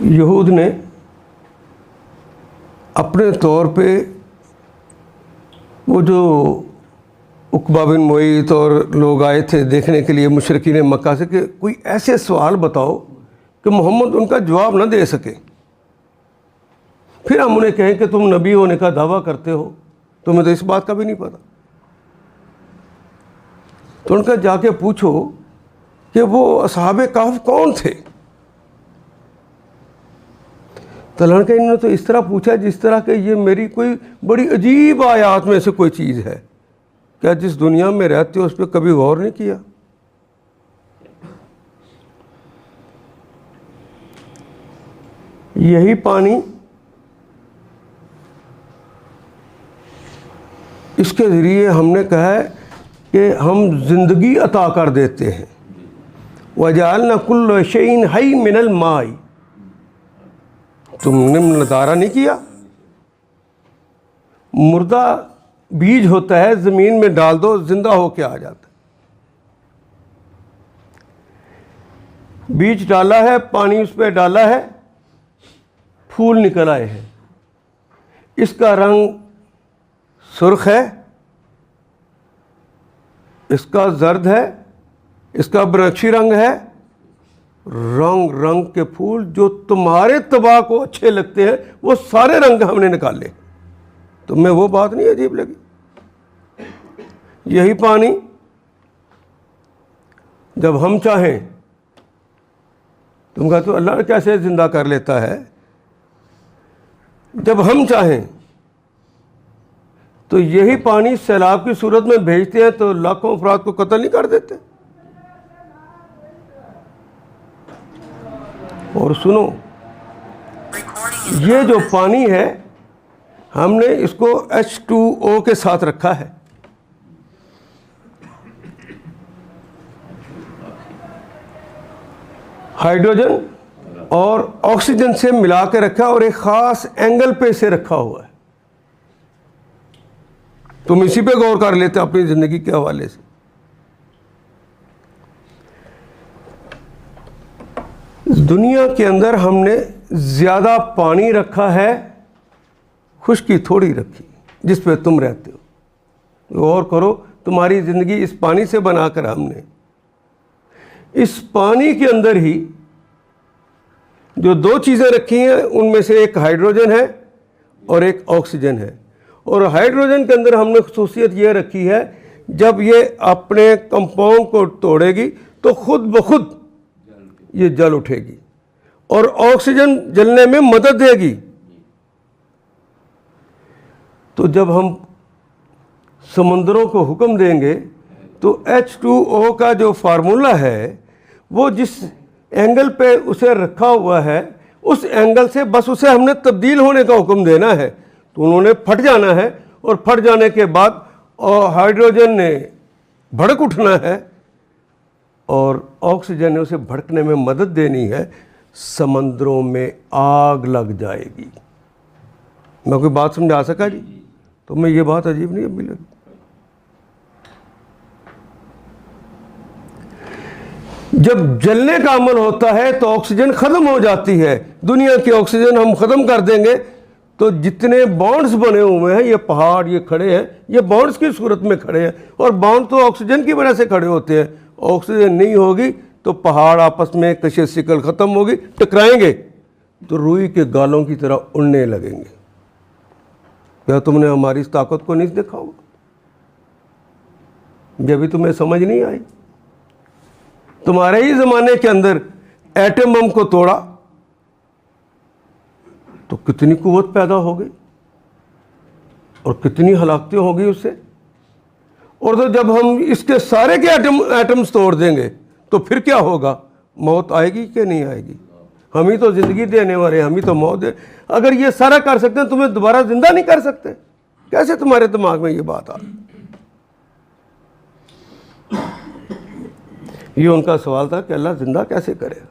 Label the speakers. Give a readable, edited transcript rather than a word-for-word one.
Speaker 1: यहूद ने अपने तौर पे वो जो उक़बा बिन मुईत और लोग आए थे देखने के लिए मुशरिकीन मक्का से कि कोई ऐसे सवाल बताओ कि मोहम्मद उनका जवाब ना दे सके। फिर हम उन्हें कहें कि तुम नबी होने का दावा करते हो, तुम्हें तो इस बात का भी नहीं पता। तो उनका जाके पूछो कि वो असहाबे कहफ कौन थे। तो लड़के इन्होंने तो इस तरह पूछा जिस तरह कि ये मेरी कोई बड़ी अजीब आयात में से कोई चीज़ है। क्या जिस दुनिया में रहते हो उस पर कभी गौर नहीं किया? यही पानी इसके ज़रिए हमने कहा है कि हम ज़िंदगी अता कर देते हैं। वजअलना कुल्ल शैइन हई मिनल माई। तुमने नज़ारा नहीं किया, मुर्दा बीज होता है, ज़मीन में डाल दो जिंदा होके आ जाता है। बीज डाला है, पानी उस पर डाला है, फूल निकल आए हैं। इसका रंग सुर्ख है, इसका जर्द है, इसका बनारसी रंग है। रंग रंग के फूल जो तुम्हारे तबाह को अच्छे लगते हैं वो सारे रंग हमने निकाले। तुम्हें वो बात नहीं अजीब लगी? यही पानी जब हम चाहें, तुम कहते हो अल्लाह कैसे जिंदा कर लेता है। जब हम चाहें तो यही पानी सैलाब की सूरत में भेजते हैं तो लाखों अफराद को कत्ल नहीं कर देते। और सुनो, ये जो पानी है हमने इसको H2O के साथ रखा है। हाइड्रोजन और ऑक्सीजन से मिला के रखा और एक ख़ास एंगल पे से रखा हुआ है। तुम इसी पे गौर कर लेते अपनी ज़िंदगी के हवाले से। दुनिया के अंदर हमने ज़्यादा पानी रखा है, खुश्की थोड़ी रखी जिस पे तुम रहते हो। गौर करो, तुम्हारी ज़िंदगी इस पानी से बनाकर हमने, इस पानी के अंदर ही जो दो चीज़ें रखी हैं उनमें से एक हाइड्रोजन है और एक ऑक्सीजन है। और हाइड्रोजन के अंदर हमने खसूसियत यह रखी है, जब ये अपने कंपाउंड को तोड़ेगी तो खुद ब खुद ये जल उठेगी और ऑक्सीजन जलने में मदद देगी। तो जब हम समंदरों को हुक्म देंगे तो H2O का जो फार्मूला है वो जिस एंगल पे उसे रखा हुआ है उस एंगल से बस उसे हमने तब्दील होने का हुक्म देना है। तो उन्होंने फट जाना है और फट जाने के बाद हाइड्रोजन ने भड़क उठना है और ऑक्सीजन ने उसे भड़कने में मदद देनी है। समंदरों में आग लग जाएगी। मैं कोई बात समझा सका जी? तो मैं ये बात अजीब नहीं अभी लगी। जब जलने का अमल होता है तो ऑक्सीजन ख़त्म हो जाती है। दुनिया की ऑक्सीजन हम ख़त्म कर देंगे तो जितने बॉन्ड्स बने हुए हैं, ये पहाड़ ये खड़े हैं, ये बॉन्ड्स की सूरत में खड़े हैं और बॉन्ड तो ऑक्सीजन की वजह से खड़े होते हैं। ऑक्सीजन नहीं होगी तो पहाड़ आपस में कशे शिकल ख़त्म होगी, टकराएंगे तो रुई के गालों की तरह उड़ने लगेंगे। क्या तुमने हमारी इस ताकत को नहीं देखा होगा? जब भी तुम्हें समझ नहीं आई। तुम्हारे ही ज़माने के अंदर एटम बम को तोड़ा तो कितनी कुव्वत पैदा हो गई और कितनी हलाकतें हो गई उससे। और तो जब हम इसके सारे के एटम्स तोड़ देंगे तो फिर क्या होगा? मौत आएगी कि नहीं आएगी? हम ही तो ज़िंदगी देने वाले, हम ही तो मौत दे। अगर ये सारा कर सकते हैं तुम्हें दोबारा ज़िंदा नहीं कर सकते? कैसे तुम्हारे दिमाग में ये बात आ? ये उनका सवाल था कि अल्लाह ज़िंदा कैसे करे।